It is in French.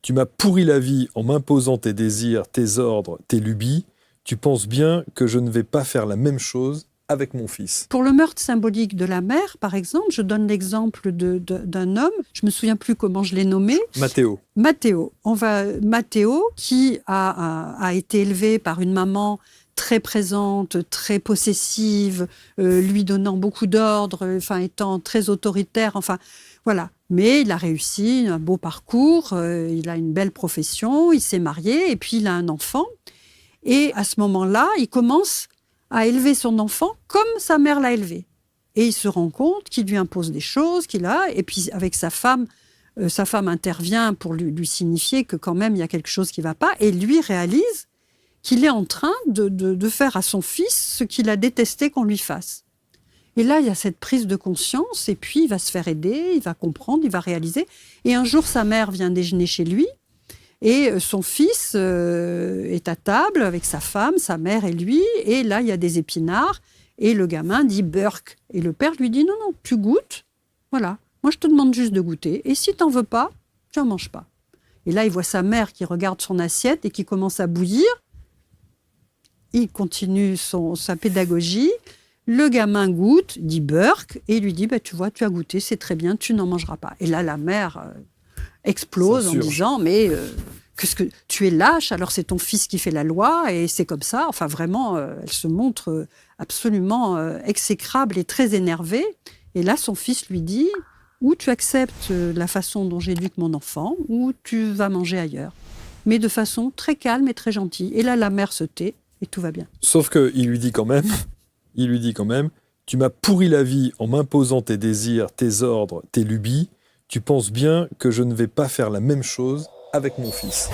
Tu m'as pourri la vie en m'imposant tes désirs, tes ordres, tes lubies. Tu penses bien que je ne vais pas faire la même chose avec mon fils. Pour le meurtre symbolique de la mère, par exemple, je donne l'exemple d'un homme, je ne me souviens plus comment je l'ai nommé. Matteo. Matteo. Matteo, qui a été élevé par une maman très présente, très possessive, lui donnant beaucoup d'ordres, étant très autoritaire, voilà. Mais il a réussi, un beau parcours, il a une belle profession, il s'est marié et puis il a un enfant. Et à ce moment-là, il commence à élever son enfant comme sa mère l'a élevé. Et il se rend compte qu'il lui impose des choses, et puis avec sa femme intervient pour lui signifier que quand même il y a quelque chose qui ne va pas, et lui réalise qu'il est en train de faire à son fils ce qu'il a détesté qu'on lui fasse. Et là, il y a cette prise de conscience, et puis il va se faire aider, il va comprendre, il va réaliser. Et un jour, sa mère vient déjeuner chez lui, et son fils est à table avec sa femme, sa mère et lui, et là, il y a des épinards, et le gamin dit « Burk ». Et le père lui dit « Non, non, tu goûtes, voilà, moi je te demande juste de goûter, et si t'en veux pas, tu n'en manges pas ». Et là, il voit sa mère qui regarde son assiette et qui commence à bouillir. Il continue sa pédagogie. Le gamin goûte, dit Burk, et il lui dit tu vois, tu as goûté, c'est très bien, tu n'en mangeras pas. Et là, la mère explose en disant mais que tu es lâche, alors c'est ton fils qui fait la loi, et c'est comme ça. Enfin, vraiment, elle se montre absolument exécrable et très énervée. Et là, son fils lui dit ou tu acceptes la façon dont j'éduque mon enfant, ou tu vas manger ailleurs. Mais de façon très calme et très gentille. Et là, la mère se tait, et tout va bien. Sauf qu'il lui dit quand même, tu m'as pourri la vie en m'imposant tes désirs, tes ordres, tes lubies. Tu penses bien que je ne vais pas faire la même chose avec mon fils.